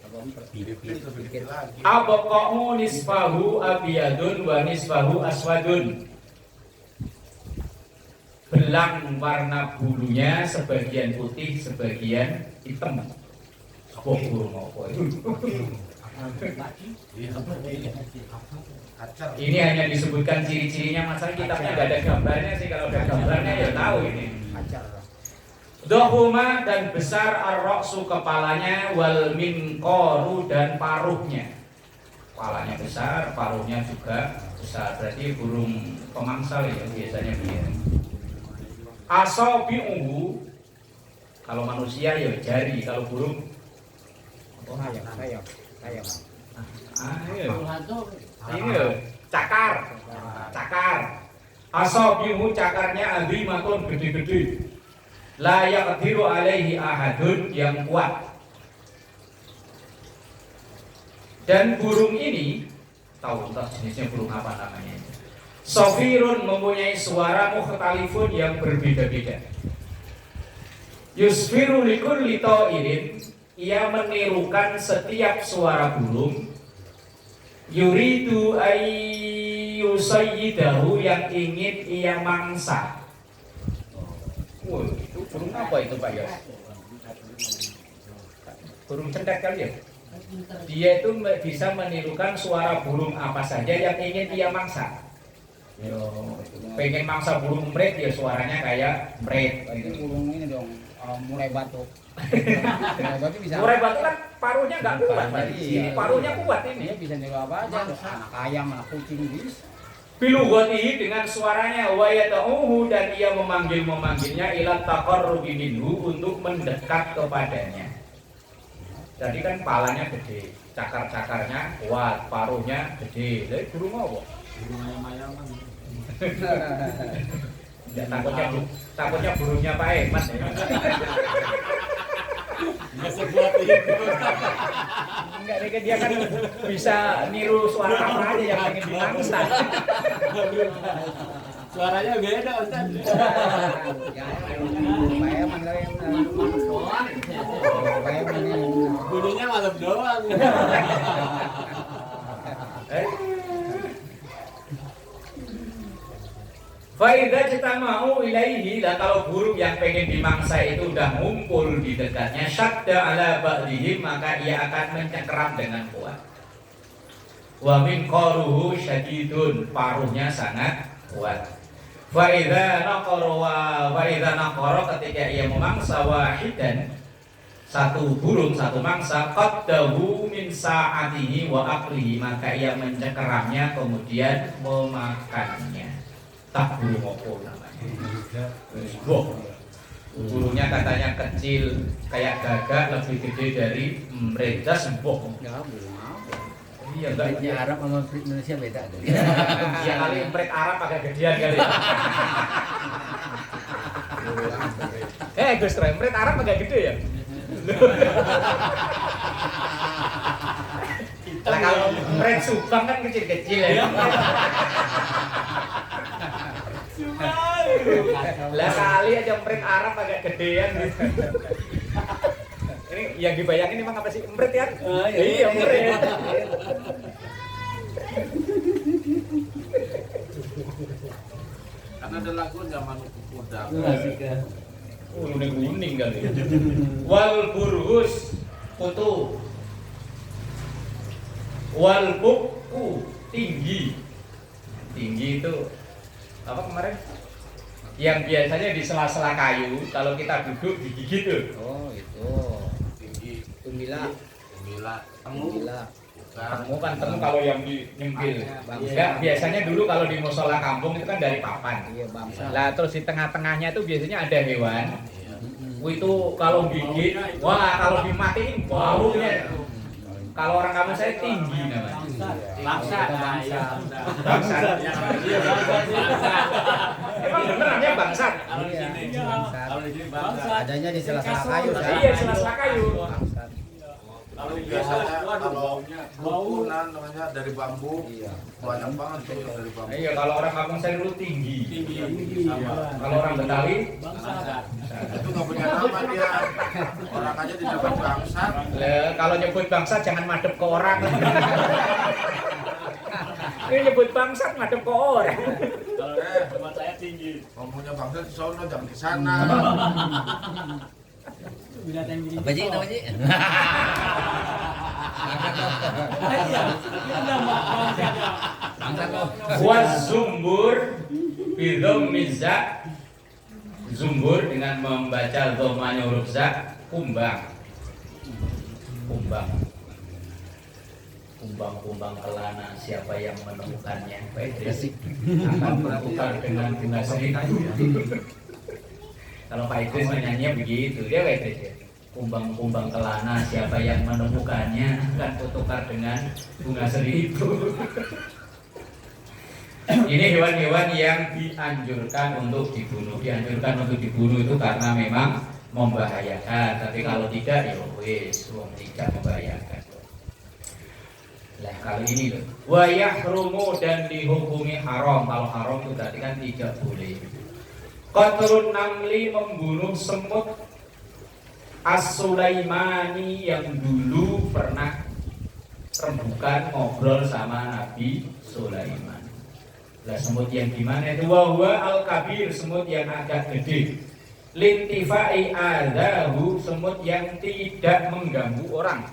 Apa Pipit lebih gede lagi. Abqa'u nisfahu abiyadun wa nisfahu aswadun. Belang warna bulunya sebagian putih, sebagian hitam. Apa burung apa itu? Kacar. Ini hanya disebutkan ciri-cirinya, masa kitabnya nggak ada gambarnya sih. Kalau ada gambarnya ya tahu ini. Acar. Dohuma dan besar ar-ra'su kepalanya, wal minqaru dan paruhnya. Kepalanya besar, paruhnya juga besar. Berarti burung pemangsal ya biasanya dia. Asabi'uhu, kalau manusia ya jari, kalau burung Sayap. ini loh, cakar. Asabi'uhu, cakarnya azimatun, gede-gede. La yaqdiru alaihi ahadun, yang kuat. Dan burung ini, tahu entah jenisnya burung apa namanya. Sofirun, mempunyai suara mukhtalifun yang berbeda-beda. Yusfiru likulli ta'irin, ia menirukan setiap suara burung. Yuridu ayyusayyidahu, yang ingin ia mangsa. Itu burung apa itu Pak Yos? Burung cendet kali ya? Dia itu bisa menirukan suara burung apa saja yang ingin ia mangsa. Pengen mangsa burung emprit ya suaranya kayak emprit. Itu burung ini dong. mulai batuk. Mulai batuk bisa. Murai batu kan paruhnya nggak kuat, Pak. Iya. Paruhnya kuat Dia ini. bisa niru apa aja. Anak ayam, anak kucing bisa. Bilughatihi dengan suaranya wa yad'uhu dan ia memanggilnya ila taqarrubi minhu untuk mendekat kepadanya. Jadi kan palanya gede, cakar-cakarnya kuat, paruhnya gede. Jadi burung apa? Burung ayam-ayaman. Ya, takutnya burungnya Pak Eman. Nggak sekuat itu. Enggak, dia kan bisa niru suara apa aja yang pengen dimangsa. Suaranya beda, Ustaz. Ya, supaya mana yang supaya mana Bunyinya malam doang. Faidah kita mau ilaihi lah, kalau burung yang pengen dimangsa itu udah ngumpul di dekatnya, syadda ala ba'dihim, maka ia akan mencengkeram dengan kuat. Wa min qaruhu syadidun, paruhnya sangat kuat. Faidah naqara ketika ia memangsa wahidan, satu burung, satu mangsa, qaddahu min sa'atihi wa aqlihi, maka ia mencengkeramnya kemudian memakannya. Tak burung opo namanya. Burungnya katanya kecil kayak gagak, lebih gede dari mereka sembok. enggak belum apa. Iya, enggak. Fritnya Arab sama Frit Indonesia beda tuh. Ya kali empret Arab agak gedean kali. Gus, empret Arab agak gede ya. Lah kalau empret Subang kan kecil-kecil ya. Lah kali aja empret Arab agak gedean gitu. Ini yang dibayangin emang apa sih? Empret ya? Iya, empret. Karena ada lagunya Manuk Kuda. Kuning kali. Wal burhus putu. Wal buku tinggi. Tinggi itu apa kemarin? Yang biasanya di sela-sela kayu, kalau kita duduk digigit tuh. Oh, itu. Tinggi. Tumbila. Gila. Tumbila. Kamu kan temu kalau yang di nyempil. Bangsa. Enggak, biasanya dulu kalau di musola kampung itu kan dari papan. Iya, bangsa. Lah terus di tengah-tengahnya itu biasanya ada hewan. Itu kalau gigit, wah kalau dimatiin baunya. Kalau orang kampung saya tinggi namanya. Bangsa. Bangsat. Iya, bangsa. Emang benerannya bangsat? Kalau di sini. Iya, bangsa. Kalau di sini bangsa. Adanya di sela-sela kayu, Sa. Iya, sela-sela kayu. Bangsa. Kalau biasanya kalau rukunan namanya dari bambu. Banyak banget tuh yang dari bambu. Iya, kalau orang kampung saya dulu tinggi. Sama. Kalau orang Betawi, Itu nggak punya nama dia. Orang aja disebut bangsa. kalau nyebut bangsa jangan madep ke orang. Ini nyebut bangsat madep ke orang. Kalau tempat saya tinggi. Ngomongnya bangsa di sono jangan di sana. Apa sih namanya sih? Bangsa kok. Wazumbur bidom mizak, zumbur dengan membaca dhamanya huruf za, kumbang. Kumbang kelana, siapa yang menemukannya? Baik, akan bertukar dengan bunga seribu. Kalau Pak Idris menyanyinya begitu, dia Pak Idris ya. Kumbang kelana, siapa yang menemukannya akan bertukar dengan bunga seribu. Ini hewan-hewan yang dianjurkan untuk dibunuh. Dianjurkan untuk dibunuh itu karena memang membahayakan. Tapi kalau tidak, ya wis, tidak membahayakan. Lah kali ini loh, wa yahrumu dan dihukumi haram. Kalau haram itu berarti kan tidak boleh. Qatlun namli membunuh semut As-Sulaimani yang dulu pernah rembukan ngobrol sama Nabi Sulaiman. Lah semut yang gimana itu? Wa al-kabir, semut yang agak gede. Lintifai adahu, semut yang tidak mengganggu orang.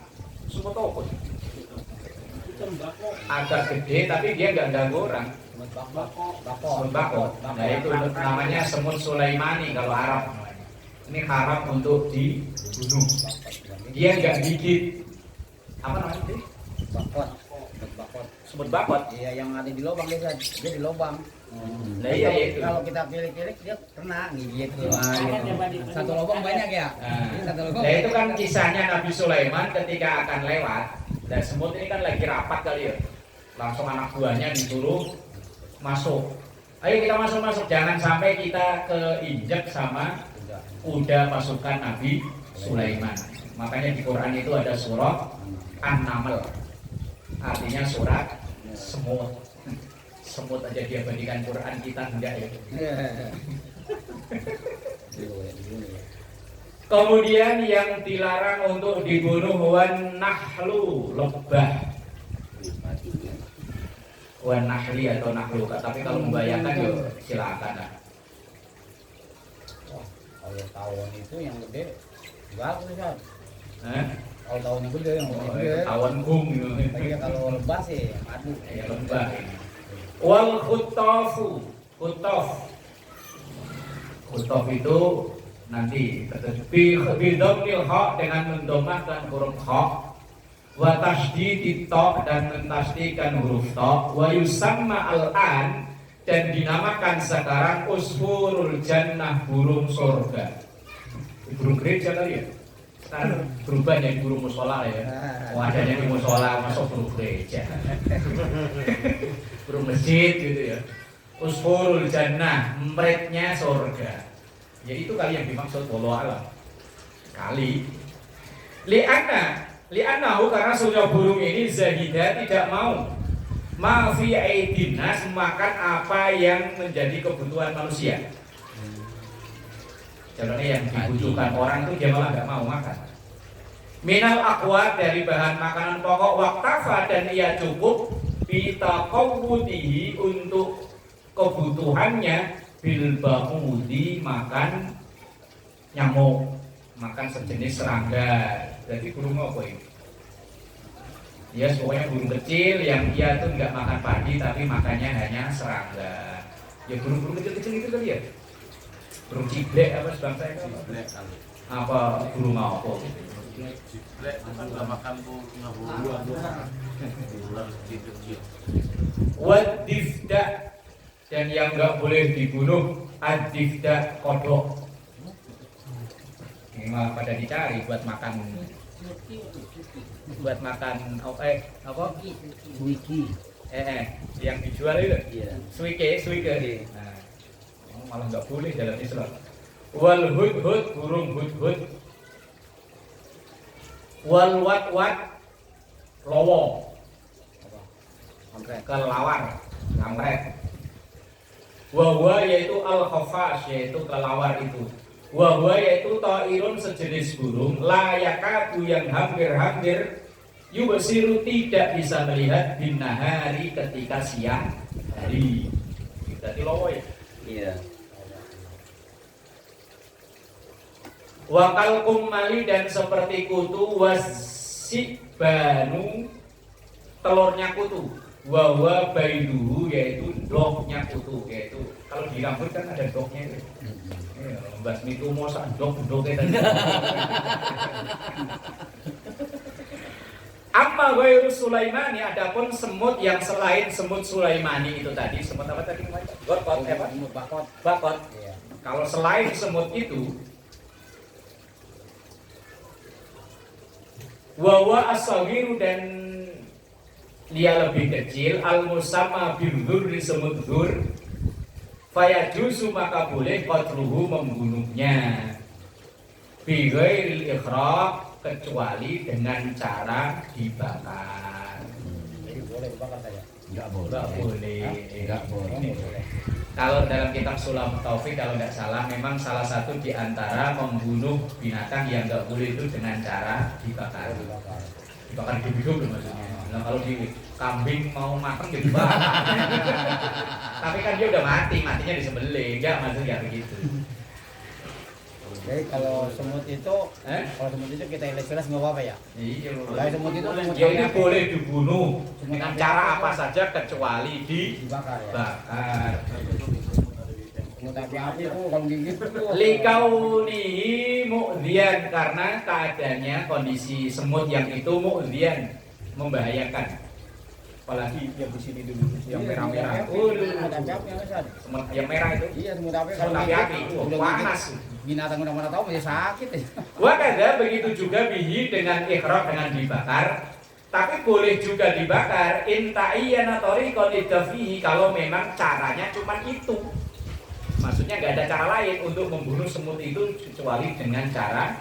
Semut apa? Agak gede tapi dia nggak ganggu orang. Semut bakot. Nah itu namanya semut Sulaimani kalau Arab namanya. ini haram untuk dibunuh. Dia nggak gigit apa namanya itu? Bakot. Bakot. Sebut bakot. Iya, yang ada di lubang dia di lubang. Nah iya itu. Kalau kita pilih-pilih dia kena gigit. Wah, gitu. Satu lubang banyak ya. Satu lubang. Nah itu kan kisahnya Nabi Sulaiman ketika akan lewat. Dan semut ini kan lagi rapat kali ya. Langsung anak buahnya disuruh masuk. Ayo kita masuk-masuk, jangan sampai kita keinjek sama kuda pasukan Nabi Sulaiman. Makanya di Quran itu ada surah An-Naml. Artinya surat semut. Semut aja dia bandingkan Quran, kita enggak ya. Kemudian yang dilarang untuk dibunuh wan nahlu, lebah. Wan nahli atau nahlu, tapi kalau membayangkan yo silakan lah. Kalau tawon itu yang gede bagus kan. Kalau tawon yang gede yang gede. Tawon gung gitu. Tapi kalau lebah sih aduh. Ya lebah. Wal khutafu, khutaf itu nanti bidhamil ha dengan mendomakan huruf ha wa tasydidit ta dan mentasdidkan huruf ta wa yusamma al-an dan dinamakan sekarang usfurul jannah, burung surga. Burung gereja kali ya. Sekarang berubah jadi burung musola ya. Wadahnya di musola masuk burung gereja. Burung masjid gitu ya. Usfurul jannah, empretnya surga. Ya itu kali yang dimaksud wallahu alam. Kali li'annahu karena surga burung ini zahidah tidak mau fi aidinas makan apa yang menjadi kebutuhan manusia. Contohnya yang dibutuhkan orang itu dia malah nggak mau makan. Minal aqwat dari bahan makanan pokok waktafa dan ia cukup bitaqawwudihi untuk kebutuhannya bil ba'udi makan nyamuk, makan sejenis serangga. Jadi burung apa ini? Ya pokoknya burung kecil yang dia tuh nggak makan padi tapi makannya hanya serangga. Ya burung-burung kecil-kecil itu kali ya. Burung ciblek apa sebangsa itu? Ciblek kali. Apa burung apa? Ciblek kan nggak makan tuh buah. Ular kecil-kecil. Wadifda dan yang nggak boleh dibunuh adifda kodok. Ini malah pada dicari buat makan apa? Wiki. Yang dijual itu. Iya. Suike. Nah, malah nggak boleh dalam Islam. Wal hudhud, burung hudhud. Wal watwat, lowo. Kelawar, kampret. Wahwa yaitu al-khafash yaitu kelawar itu. Wahwa yaitu ta'irun sejenis burung la yakadu yang hampir-hampir yubasiru tidak bisa melihat binahari ketika siang hari. Berarti lowo ya? Iya. Wakal kumali dan seperti kutu wasibanu telurnya kutu. Wawa baiduhu yaitu dognya kutu, yaitu kalau di rambut kan ada dognya itu. Basmi itu mau sak dog-dognya tadi. Amma ghairu Sulaimani, adapun semut yang selain semut Sulaimani itu tadi, semut apa tadi namanya? Bakot. Iya. Kalau selain semut itu wawa as-saghiru dan dia lebih kecil al-musamma bil-dhur disebut dhur fayajuzu maka boleh qatluhu membunuhnya bi ghairil ikhraq kecuali dengan cara dibakar. Jadi boleh dibakar saja. Enggak boleh. Enggak boleh. Boleh. Kalau dalam kitab Sulam Taufik kalau tidak salah memang salah satu di antara membunuh binatang yang enggak boleh itu dengan cara dibakar. Dibakar hidup maksudnya. Nah kalau di kambing mau matang jadi bakar. Tapi kan dia udah matinya disembelih, enggak maksudnya begitu. Jadi kalau semut itu, kita ikhlas nggak apa-apa ya? Iya. Kalau semut itu Ya ini boleh dibunuh dengan cara apa saja kecuali dibakar ya. dibakar. semut api-api tuh kalau gigit tuh. Likaunihi mu'dhiyan, karena keadaannya kondisi semut yang itu mu'dhiyan, membahayakan. Apalagi yang di sini dulu, yang Iya, merah-merah. semut api-api yang Ustaz. Semut yang merah itu. Iya, semut api Semut api-api itu udah panas. gigit binatang udah mana tahu masih sakit ya. Wakada begitu juga bihi dengan ikhram, dengan dibakar. Tapi boleh juga dibakar intaiyana tariqan idfihi, kalau memang caranya cuma itu. Maksudnya nggak ada cara lain untuk membunuh semut itu kecuali dengan cara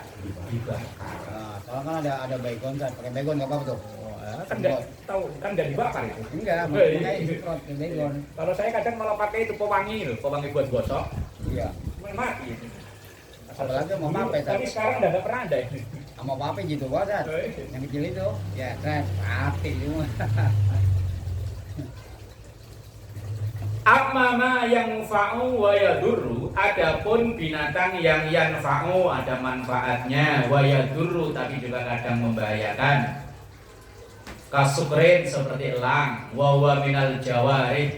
dibakar. Nah, soalnya kan ada baygon kan, pakai baygon nggak apa-apa tuh. Kan nggak tahu, kan nggak dibakar itu. Enggak, maksudnya semprot ke baygon. Kalau saya kadang malah pakai itu pewangi loh, pewangi buat gosok. Iya. Mati. Apalagi mau pape Tapi sekarang udah nggak pernah ada ini. sama pape gitu banget. Yang kecil itu, ya keren, mati semua. Amma ma yang fa'u wa yadurru, adapun binatang yang yanfa'u ada manfaatnya, wa yadurru tapi juga kadang membahayakan. Kasukrin seperti elang, wa wa minal jawarih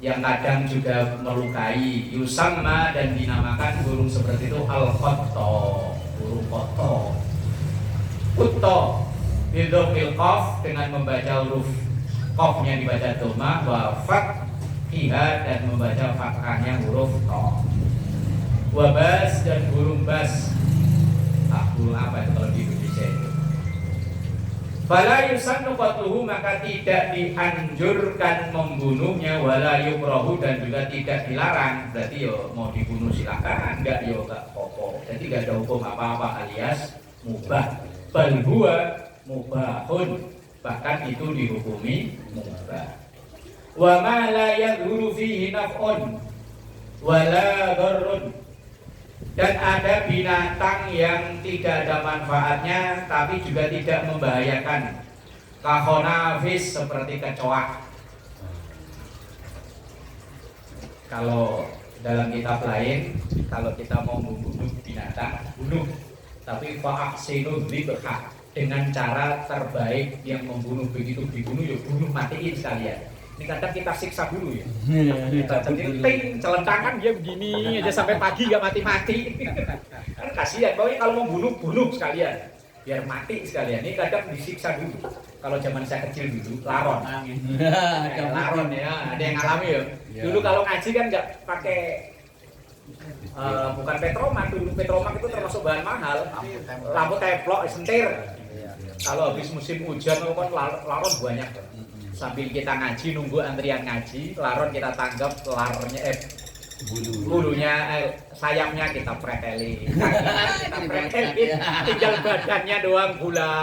yang kadang juga melukai, yusamma dan dinamakan burung seperti itu al-qatta, burung qatta. Qatta bidhamil qaf, dengan membaca huruf qafnya dibaca dhamma, wa fathiha dan membaca fathahnya huruf ta. Wabas dan burung bas. Burung apa itu kalau di Indonesia itu? Fala yusannu qatluhu, maka tidak dianjurkan membunuhnya, wala yukrahu dan juga tidak dilarang. Berarti yo mau dibunuh silakan, enggak yo enggak apa-apa. Jadi enggak ada hukum apa-apa alias mubah. Bal huwa mubahun, bahkan itu dihukumi mubah. Wa ma la yadhuru fihi naf'un wala dharrun, dan ada binatang yang tidak ada manfaatnya tapi juga tidak membahayakan. Kahonafis, seperti kecoa. Kalau dalam kitab lain, kalau kita mau membunuh binatang, bunuh, tapi fa'aksinu dzibha, dengan cara terbaik yang membunuh. Begitu dibunuh ya bunuh, matiin sekalian. Ini kadang kita siksa dulu ya. Kita ting, celentangan dia begini aja sampai pagi gak mati-mati. Kan kasihan, pokoknya kalau mau bunuh sekalian, biar mati sekalian. Ini kadang disiksa dulu. Kalau zaman saya kecil dulu, laron. Laron ya, ada yang ngalami ya. Dulu kalau ngaji kan nggak pakai bukan petromak, dulu petromak itu termasuk bahan mahal. Lampu templok, sentir. Kalau habis musim hujan kan laron banyak. Sambil kita ngaji, nunggu antrian ngaji, laron kita tanggap, larnya bulunya, sayapnya kita preteli, kita preteli, tinggal badannya doang gula.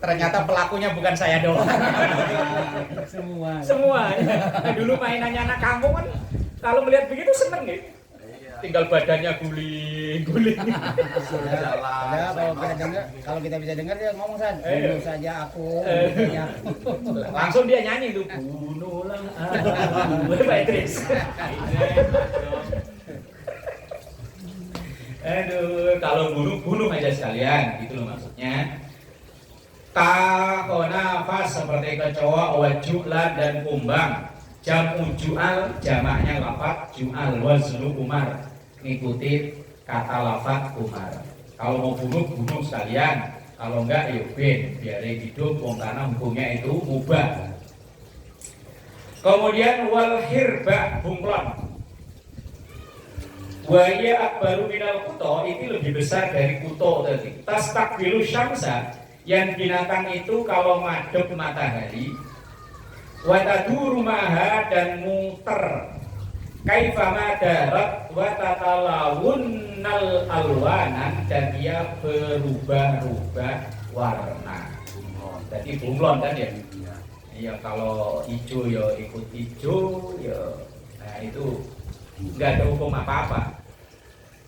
Ternyata pelakunya bukan saya doang. Semua. Dulu mainannya anak kampung kan, kalau melihat begitu seneng nih. Tinggal badannya guling. Kalau kita bisa dengar dia ngomong San, bunuh saja aku. Langsung dia nyanyi tuh, bunuhlah aku. Pak Idris. Aduh, kalau bunuh aja sekalian, gitu loh maksudnya. Kahonafas, seperti kecoa, wajulan dan kumbang. Jamu ju'al, jamaknya lafat ju'al, waznu umar, ngikuti kata lafat umar. Kalau mau bunuh sekalian, kalau enggak ya ben, biarin hidup, karena hukumnya itu mubah. Kemudian wal hirba, bunglon. Wahya akbaru minal kuto, itu lebih besar dari kuto tadi. Tastakbilu syamsa, yang binatang itu kalau madhep matahari, wataduru maha, dan muter kaifama darat watatalawunnal alwanan, dan dia berubah-ubah warna. Jadi bunglon kan ya. Iya, kalau hijau ya ikut hijau ya. Nah itu nggak ada hukum apa-apa.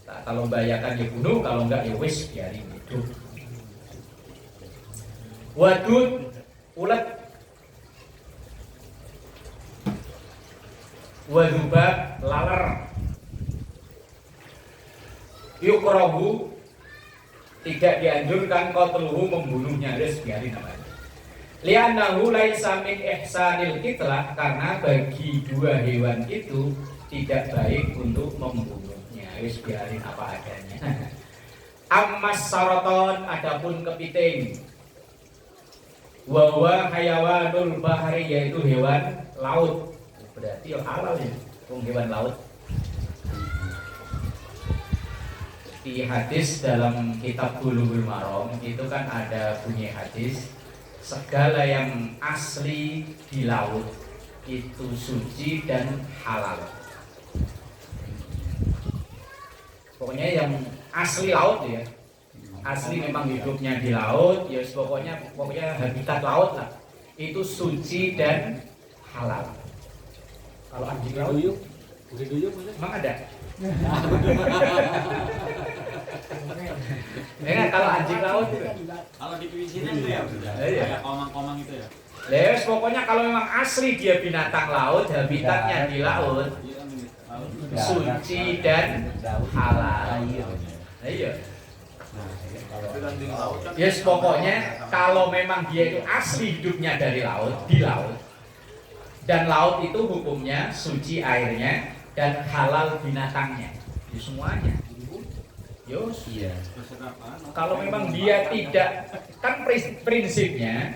Nah, kalau membahayakan ya bunuh, kalau enggak ya wis biarin hidup. Wadud, ulet, wadubab, laler. Yukrahu, tidak dianjurkan qatluhu, membunuhnya, harus biarin namanya. Li'annahu laisa min ihsanil fitrah, karena bagi dua hewan itu tidak baik untuk membunuhnya. Wis biarin apa adanya. Ammas saraton, adapun kepiting. Wa huwa hayawanul bahri, yaitu hewan laut. Berarti ya halal ya, hewan laut. Di hadis dalam kitab Bulughul Maram itu kan ada bunyi hadis, segala yang asli di laut itu suci dan halal. Pokoknya yang asli laut ya, asli memang hidupnya di laut, ya pokoknya habitat laut lah, itu suci dan halal. Kalau anjing laut, emang ada? Nah, kalau anjing laut itu, kalau di sini itu ya, kayak komang-komang itu ya. les pokoknya kalau memang asli dia binatang laut, habitatnya di laut, suci dan halal. Iya. Yes, pokoknya kalau memang dia itu asli hidupnya dari laut, di laut, dan laut itu hukumnya suci airnya dan halal binatangnya, itu semuanya. Yos, iya. Kalau memang dia tidak, kan prinsipnya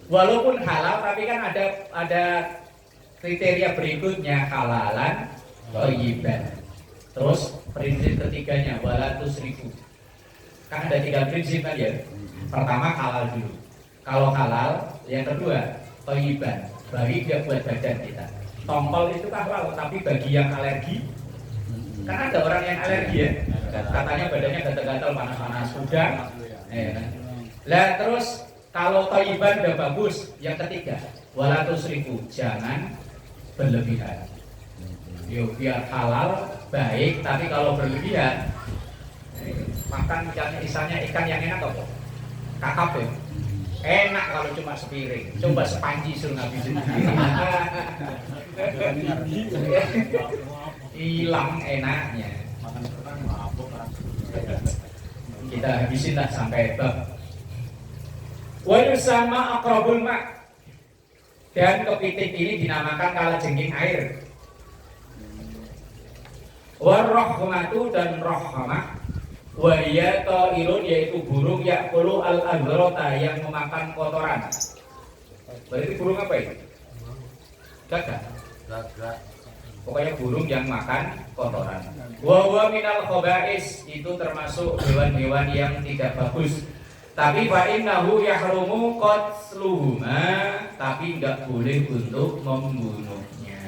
walaupun halal tapi kan ada kriteria berikutnya, halalan, thayyiban. Terus prinsip ketiganya wala tusrifu. Kan ada 3 prinsip kan ya. Pertama halal dulu. Kalau halal, yang kedua thayyiban, baik dia buat badan kita. Tongkol itu halal, tapi bagi yang alergi, kan ada orang yang alergi ya, katanya badannya gatal-gatal, panas-panas, udang. Lah terus kalau thayyiban udah bagus, yang ketiga wala tusrifu, jangan berlebihan. Yo biar halal baik, tapi kalau berlebihan, makan misalnya ikan yang enak apa? Kakap ya. Enak kalau cuma sepiring, coba sepanci suruh ngabisin. Hilang enaknya. Kita habisin lah sampai bab. Wa yusama aqrabul ma'. Dan kepiting ini dinamakan kalajengking air. Warahmatu, dan rahmah. Wa hiya ta'irun, yaitu burung ya'kulu al-adhrata, yang memakan kotoran. Berarti burung apa itu? Gagak. Pokoknya burung yang makan kotoran. Wa huwa minal khaba'is, itu termasuk hewan-hewan yang tidak bagus. Tapi fa innahu yahrumu qatluhuma, tapi enggak boleh untuk membunuhnya.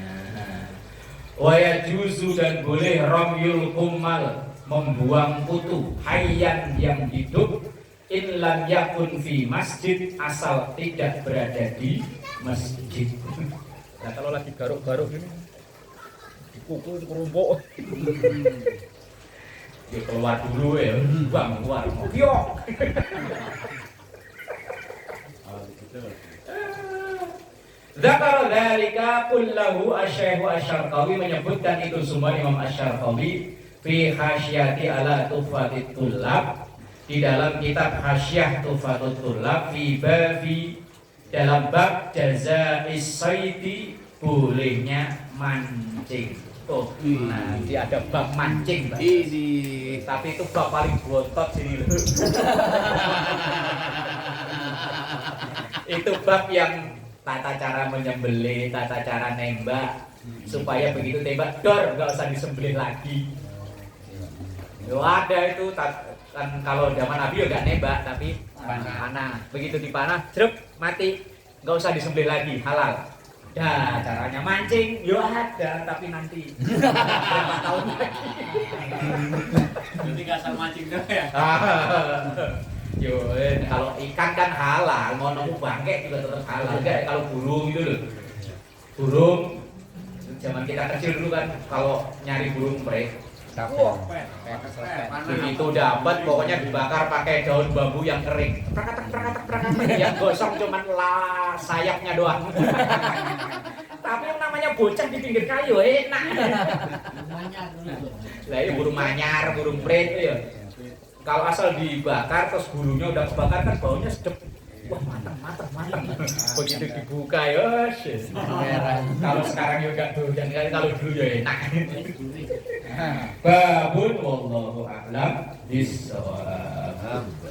Wa yajuzu, dan boleh ramyul kummal, membuang putu hayyan yang hidup, in lam yakun fi masjid, asal tidak berada di masjid. Nah kalau lagi garuk-garuk ini dipukul kerumpuk, dia keluar dulu ya, buang keluar, yuk. Zakar dzalika kullahu asy-Syaikh Asy-Syarqawi, menyebutkan itu semua Imam Asy-Syarqawi fi hasyati ala tufatit tullab, di dalam kitab Hasyah Tufatut Tullab, fi babi, dalam bab jaza'is saidi, bolehnya mancing. Oh, nanti ada bab mancing, Pak. Tapi itu bab paling botot sini loh. Itu bab yang tata cara menyembelih, tata cara nembak, supaya begitu tembak dor, nggak usah disembelih lagi. Ada itu kan, kalau zaman Nabi ya nggak nembak tapi panah. Begitu dipanah, jeruk mati, nggak usah disembelih lagi, halal. Dah caranya mancing, yo ada, tapi nanti berapa tahun lagi. Jadi nggak asal mancing dong ya. Yo, kalau ikan kan halal, mau nemu bangke juga tetap halal. Enggak, kalau burung itu loh. Burung zaman kita kecil dulu kan, kalau nyari burung prek, begitu dapat pokoknya dibakar pakai daun bambu yang kering. Yang gosong cuman sayapnya doang. Tapi yang namanya bocah di pinggir kayu enak. Lah ini burung manyar, burung pret itu ya. Kalau asal dibakar terus bulunya udah kebakar kan baunya sedep. Wah, mantap. Begitu dibuka ya, merah. Kalau sekarang juga doyan kan, kalau dulu ya enak. Babun wallahu a'lam bishawab.